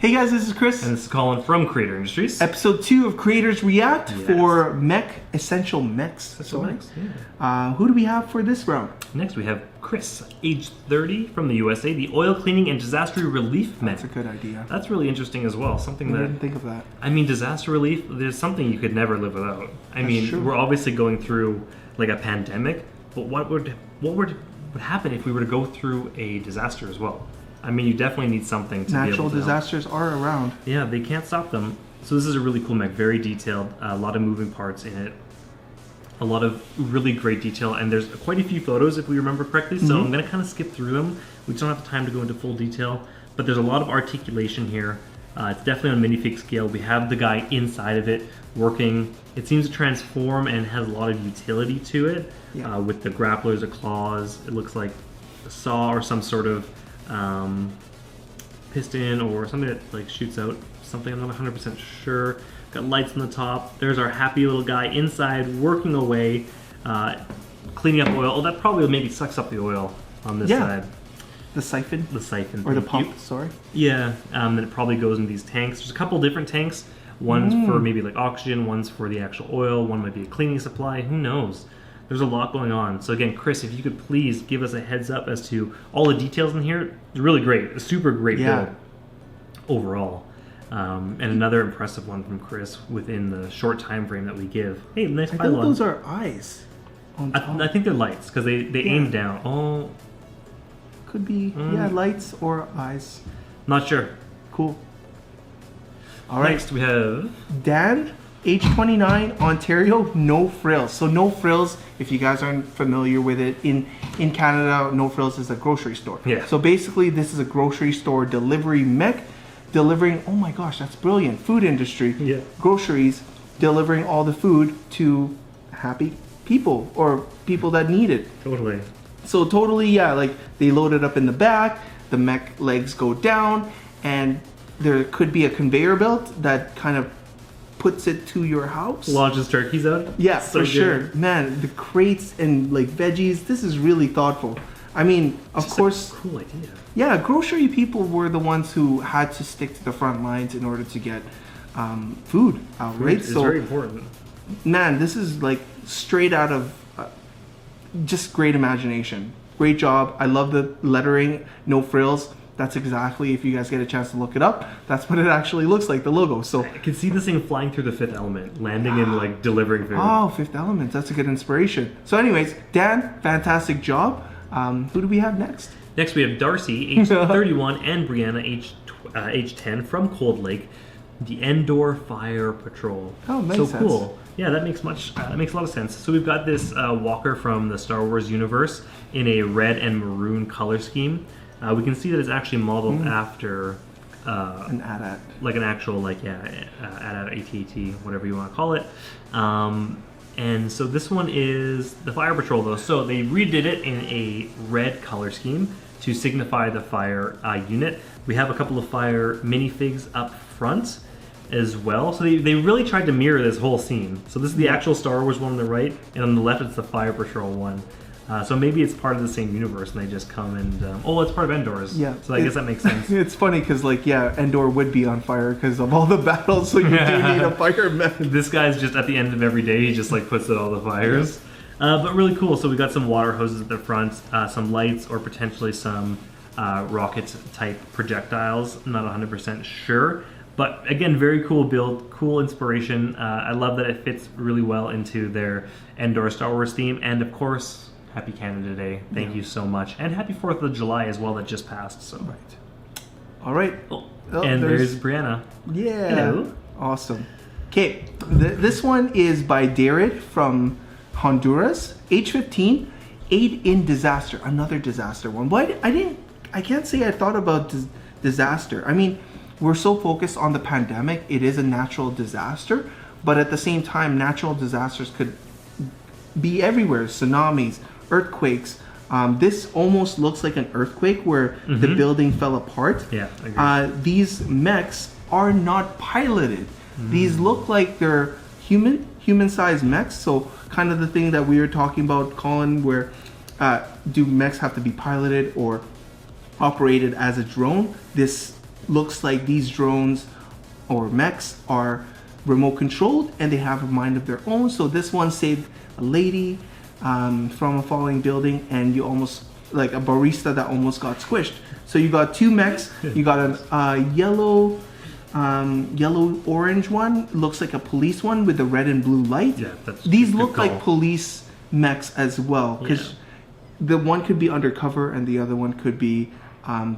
Hey guys, this is Kris. And this is Colin from Creator Industries. Episode 2 of Creators React for Mech, Essential Mechs. Essential Mechs, yeah. Who do we have for this round? Next we have Kris, age 30, from the USA, the Oil Cleaning and Disaster Relief Mech. That's a good idea. That's really interesting as well. Something I didn't think of that. I mean, disaster relief, there's something you could never live without. I mean, true. We're obviously going through like a pandemic, but what would happen if we were to go through a disaster as well? I mean, you definitely need something to Natural be able to disasters are around. Yeah, they can't stop them. So this is a really cool mech, very detailed, a lot of moving parts in it, a lot of really great detail, and there's quite a few photos if we remember correctly, so I'm going to kind of skip through them. We just don't have the time to go into full detail, but there's a lot of articulation here. It's definitely on minifig scale. We have the guy inside of it working. It seems to transform and has a lot of utility to it, with the grapplers, the claws. It looks like a saw or some sort of piston or something that like shoots out something. I'm not 100% sure. Got lights on the top. There's our happy little guy inside working away, cleaning up oil. Oh, that probably maybe sucks up the oil on this side. The siphon? The siphon. Or the pump, sorry. Yeah, then it probably goes in these tanks. There's a couple different tanks. One's for maybe like oxygen, one's for the actual oil, one might be a cleaning supply, who knows? There's a lot going on. So again, Kris, if you could please give us a heads up as to all the details in here. It's really great. A super great build overall. And another impressive one from Kris within the short time frame that we give. Hey, nice pylon. I think those are eyes on top. I think they're lights because they aim down. Oh. Could be, lights or eyes. Not sure. Cool. All right. Next we have Dan, age 29, Ontario, no frills. So no frills, if you guys aren't familiar with it, in Canada, no frills is a grocery store. Yeah. So basically this is a grocery store delivery mech, delivering, oh my gosh, that's brilliant, food industry, groceries, delivering all the food to happy people or people that need it. Totally. So totally, like they load it up in the back, the mech legs go down, and there could be a conveyor belt that kind of puts it to your house. Launches turkeys out? Yeah, so for sure. Man, the crates and like veggies, this is really thoughtful. I mean, of course. A cool idea. Yeah, grocery people were the ones who had to stick to the front lines in order to get food out, right? It's very important. Man, this is like straight out of just great imagination. Great job. I love the lettering, no frills. That's exactly, if you guys get a chance to look it up, that's what it actually looks like, the logo. So I can see this thing flying through the fifth element, landing and like delivering food. Oh, Fifth Element, that's a good inspiration. So anyways, Dan, fantastic job. Who do we have next? Next we have Darcy, age 31, and Brianna, age 10, from Cold Lake, the Endor Fire Patrol. Oh, makes sense. Cool. Yeah, that makes a lot of sense. So we've got this walker from the Star Wars universe in a red and maroon color scheme. We can see that it's actually modeled after an AT-AT. like an actual AT-AT, AT-AT, whatever you want to call it. And so this one is the Fire Patrol though. So they redid it in a red color scheme to signify the fire unit. We have a couple of fire minifigs up front as well. So they really tried to mirror this whole scene. So this is the actual Star Wars one on the right, and on the left it's the Fire Patrol one. So maybe it's part of the same universe and they just come and, it's part of Endor's. Yeah. So I guess that makes sense. It's funny because Endor would be on fire because of all the battles, so you do need a fireman. This guy's just at the end of every day, he just like puts out all the fires. But really cool. So we got some water hoses at the front, some lights, or potentially some rocket type projectiles. I'm not 100% sure. But again, very cool build, cool inspiration. I love that it fits really well into their Endor Star Wars theme. And of course, happy Canada Day. Thank you so much. And happy 4th of July as well that just passed. So. Right. All right. And there's Brianna. Yeah. Hello. Awesome. Okay. This one is by Darid from Honduras, age 15, aid in disaster. Another disaster one. But I can't say I thought about disaster. I mean, we're so focused on the pandemic. It is a natural disaster. But at the same time, natural disasters could be everywhere. Tsunamis, earthquakes. This almost looks like an earthquake where the building fell apart. Yeah, I agree. These mechs are not piloted. These look like they're human-sized mechs. So kind of the thing that we were talking about, Colin, where do mechs have to be piloted or operated as a drone? This looks like these drones or mechs are remote controlled and they have a mind of their own. So this one saved a lady from a falling building, and you almost like a barista that almost got squished. So you got two mechs. You got a yellow orange one, looks like a police one with the red and blue light. Yeah, that's these good look call. like police mechs as well, because the one could be undercover and the other one could be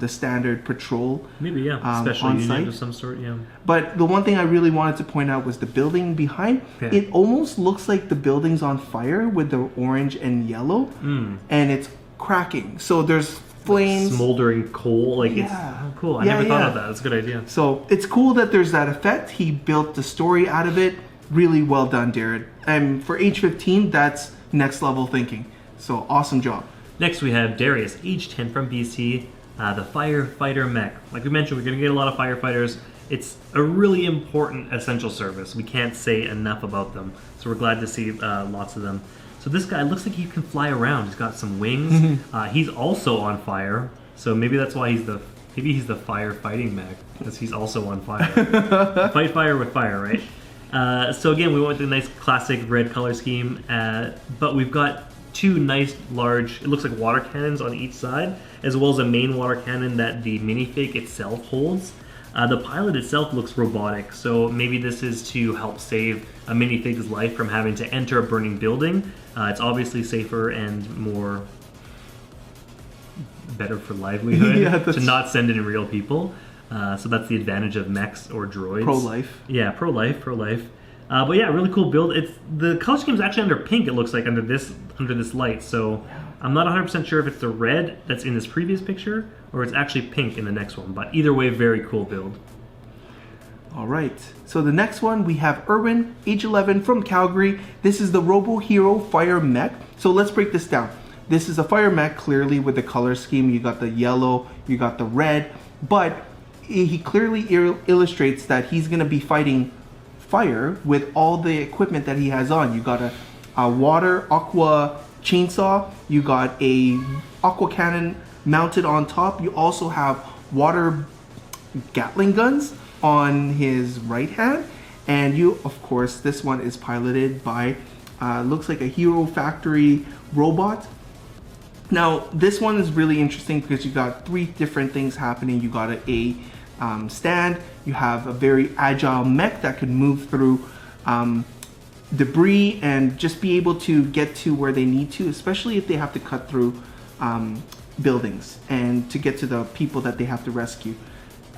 the standard patrol. Maybe special on unit site. of some sort. Yeah. But the one thing I really wanted to point out was the building behind. Yeah. It almost looks like the building's on fire with the orange and yellow, and it's cracking. So there's flames, smoldering coal. Like it's cool. I never thought of that. That's a good idea. So it's cool that there's that effect. He built the story out of it. Really well done, Darid. And for age 15, that's next level thinking. So awesome job. Next we have Darius, age 10 from BC, the Firefighter Mech. Like we mentioned, we're going to get a lot of firefighters. It's a really important essential service. We can't say enough about them. So we're glad to see lots of them. So this guy looks like he can fly around. He's got some wings. He's also on fire. So maybe that's why he's the firefighting mech, because he's also on fire. Fight fire with fire, right? So again, we went with the nice classic red color scheme, but we've got two nice large, it looks like water cannons on each side, as well as a main water cannon that the minifig itself holds. The pilot itself looks robotic, so maybe this is to help save a minifig's life from having to enter a burning building. It's obviously safer and more better for livelihood to not send in real people. So that's the advantage of mechs or droids. Pro-life. Yeah, pro-life. But yeah, really cool build. It's the color scheme is actually under pink. It looks like under this light. So I'm not 100% sure if it's the red that's in this previous picture or it's actually pink in the next one. But either way, very cool build. All right. So the next one we have Erwan, age 11 from Calgary. This is the RoboHero Firemech. So let's break this down. This is a Firemech clearly with the color scheme. You got the yellow, you got the red, but he clearly illustrates that he's going to be fighting fire with all the equipment that he has on. You got a water aqua chainsaw, you got a aqua cannon mounted on top. You also have water Gatling guns on his right hand, and you, of course, this one is piloted by looks like a Hero Factory robot. Now this one is really interesting because you got three different things happening. You got a stand, you have a very agile mech that can move through debris and just be able to get to where they need to, especially if they have to cut through buildings and to get to the people that they have to rescue.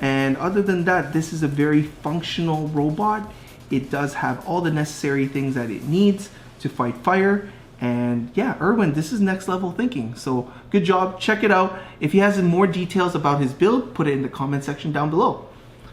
And other than that, this is a very functional robot. It does have all the necessary things that it needs to fight fire. And yeah, Erwan, this is next level thinking. So good job, check it out. If he has more details about his build, put it in the comment section down below.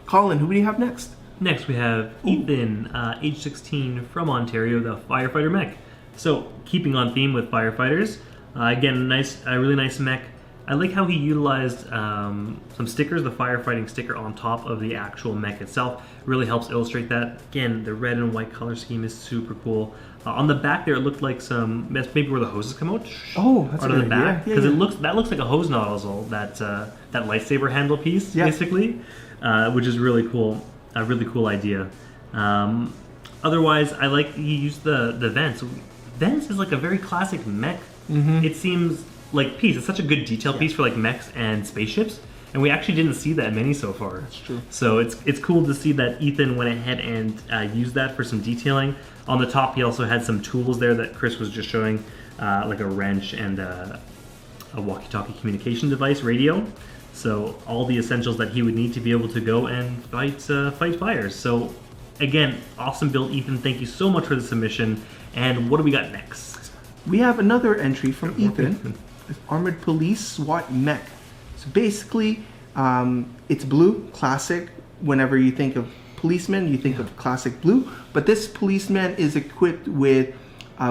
Colin, who do you have next? Next we have Ethan, age 16 from Ontario, the Firefighter Mech. So keeping on theme with firefighters, again, a really nice mech. I like how he utilized some stickers, the firefighting sticker on top of the actual mech itself. Really helps illustrate that. Again, the red and white color scheme is super cool. On the back there, it looked like that's maybe where the hoses come out. Oh, that's out a of good the back, idea. because that looks like a hose nozzle, that lightsaber handle piece, basically, which is really cool. A really cool idea. Otherwise, I like he used the vents. Vents is like a very classic mech. It seems like piece. It's such a good detail piece for like mechs and spaceships, and we actually didn't see that many so far. That's true. So it's cool to see that Ethan went ahead and used that for some detailing. On the top, he also had some tools there that Kris was just showing, like a wrench and a walkie-talkie communication device, radio. So all the essentials that he would need to be able to go and fight fires. So again, awesome build, Ethan. Thank you so much for the submission. And what do we got next? We have another entry from Ethan. Armored Police SWAT Mech. So basically, it's blue, classic. Whenever you think of policemen, you think of classic blue. But this policeman is equipped with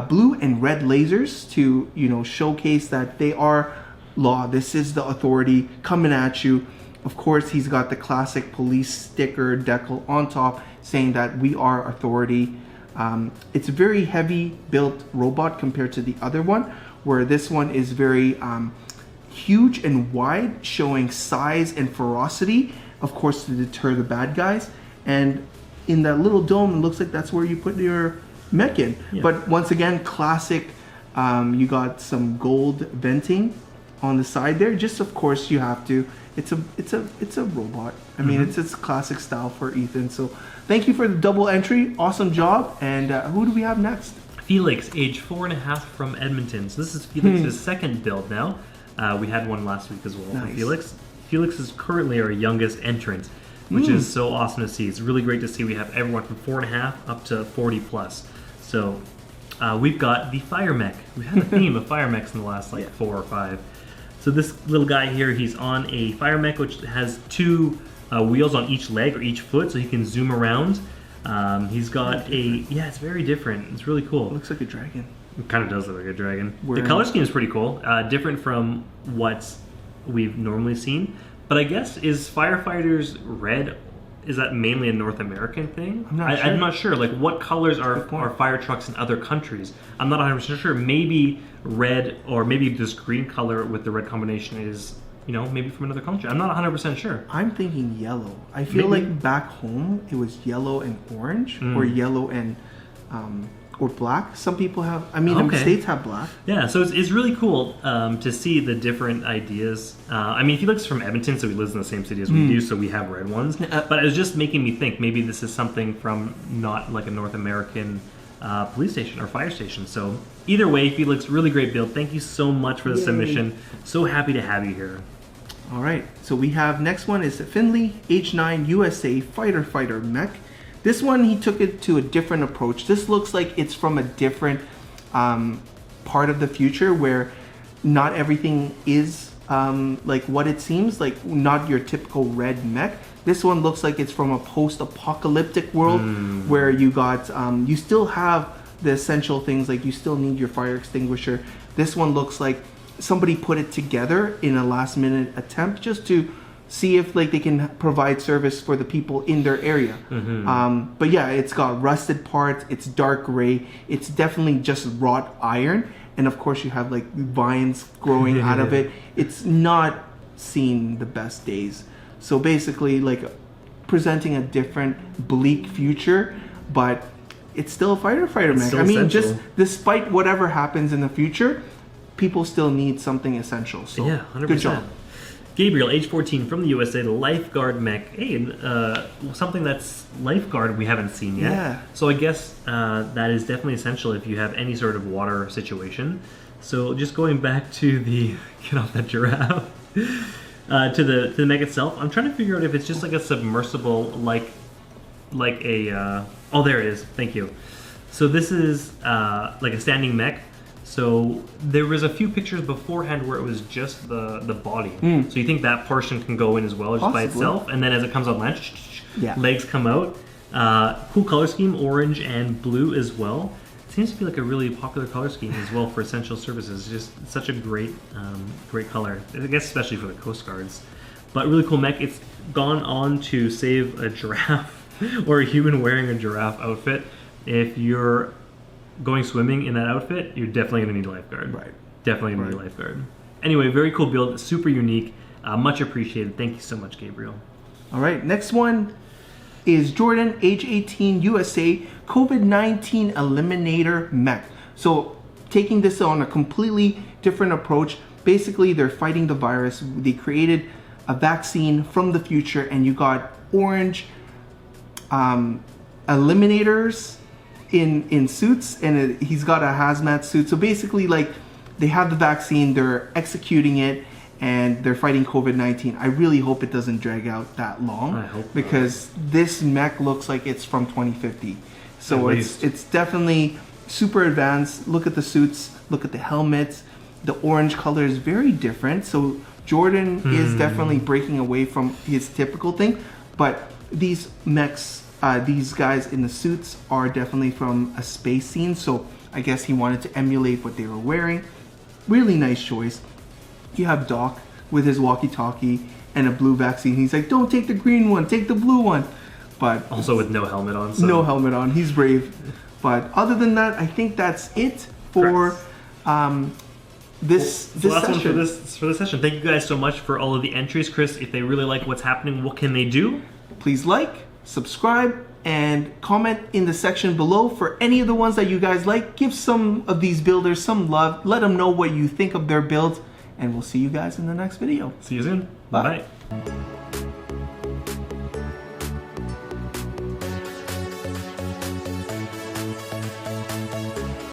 blue and red lasers to, showcase that they are law. This is the authority coming at you. Of course, he's got the classic police sticker decal on top saying that we are authority. It's a very heavy built robot compared to the other one, where this one is very huge and wide, showing size and ferocity. of course, to deter the bad guys. And in that little dome, it looks like that's where you put your mech in. Yeah. But once again, classic. You got some gold venting on the side there. Just of course you have to. It's a robot. I mean, it's classic style for Ethan. So thank you for the double entry. Awesome job. And who do we have next? Felix, age 4.5 from Edmonton. So this is Felix's second build now. We had one last week as well for Felix. Felix is currently our youngest entrant, which is so awesome to see. It's really great to see we have everyone from 4.5 up to 40 plus. So we've got the Firemech. We've had a theme of Firemechs in the last 4 or 5. So this little guy here, he's on a Firemech which has 2 wheels on each leg or each foot, so he can zoom around. He's got it's very different. It's really cool. It looks like a dragon. It kind of does look like a dragon. The color scheme is pretty cool. Different from what we've normally seen. But I guess, is Firefighter's red, is that mainly a North American thing? I'm not sure. Like, what colors are fire trucks in other countries? I'm not 100% sure. Maybe red, or maybe this green color with the red combination is, maybe from another country. I'm not 100% sure. I'm thinking yellow. I feel like back home it was yellow and orange, or yellow and or black. Some people have. I mean, the States have black. Yeah, so it's really cool to see the different ideas. I mean, Felix is from Edmonton, so he lives in the same city as we do, so we have red ones. But it was just making me think maybe this is something from not like a North American police station or fire station. So either way, Felix, really great build. Thank you so much for the submission. So happy to have you here. All right, so we have next one is Findley, age 9, USA Firefighter Mech. This one, he took it to a different approach. This looks like it's from a different part of the future where not everything is like what it seems, like not your typical red mech. This one looks like it's from a post-apocalyptic world where you got, you still have the essential things, like you still need your fire extinguisher. This one looks like somebody put it together in a last-minute attempt just to see if like they can provide service for the people in their area. But yeah, it's got rusted parts, it's dark gray, it's definitely just wrought iron, and of course you have like vines growing out of it. It's not seen the best days. So basically like presenting a different bleak future, but it's still a firefighter mech. I mean, just despite whatever happens in the future, people still need something essential. So yeah, 100%. Good job. Gabriel, age 14 from the USA, the lifeguard mech. Hey, something that's lifeguard we haven't seen yet. Yeah. So I guess that is definitely essential if you have any sort of water situation. So just going back to the, get off that giraffe, to the mech itself, I'm trying to figure out if it's just like a submersible, like a, oh there it is, thank you. So this is like a standing mech. So there was a few pictures beforehand where it was just the body. So you think that portion can go in as well, just by itself, and then as it comes on land, legs come out. Cool color scheme, orange and blue as well. It seems to be like a really popular color scheme as well for essential services. Just such a great color, I guess especially for the Coast Guards. But really cool mech. It's gone on to save a giraffe or a human wearing a giraffe outfit. If you're going swimming in that outfit, you're definitely going to need a lifeguard. Right. Definitely going to need a lifeguard. Anyway, very cool build, super unique, much appreciated. Thank you so much, Gabriel. All right, next one is Jordan, age 18, USA, COVID-19 Eliminator Mech. So taking this on a completely different approach. Basically, they're fighting the virus. They created a vaccine from the future, and you got orange eliminators in suits, and he's got a hazmat suit. So basically, like, they have the vaccine, they're executing it, and they're fighting COVID-19. I really hope it doesn't drag out that long. I hope because this mech looks like it's from 2050. So it's definitely super advanced. Look at the suits, look at the helmets. The orange color is very different. So Jordan is definitely breaking away from his typical thing. But these mechs, these guys in the suits are definitely from a space scene. So I guess he wanted to emulate what they were wearing. Really nice choice. You have Doc with his walkie-talkie and a blue vaccine. He's like, don't take the green one, take the blue one. But also with no helmet on. So. No helmet on. He's brave. But other than that, I think that's it for this last one session. for this session. Thank you guys so much for all of the entries. Kris, if they really like what's happening, what can they do? Please like, subscribe, and comment in the section below for any of the ones that you guys like. Give some of these builders some love. Let them know what you think of their builds, and we'll see you guys in the next video. See you soon. Bye. Bye.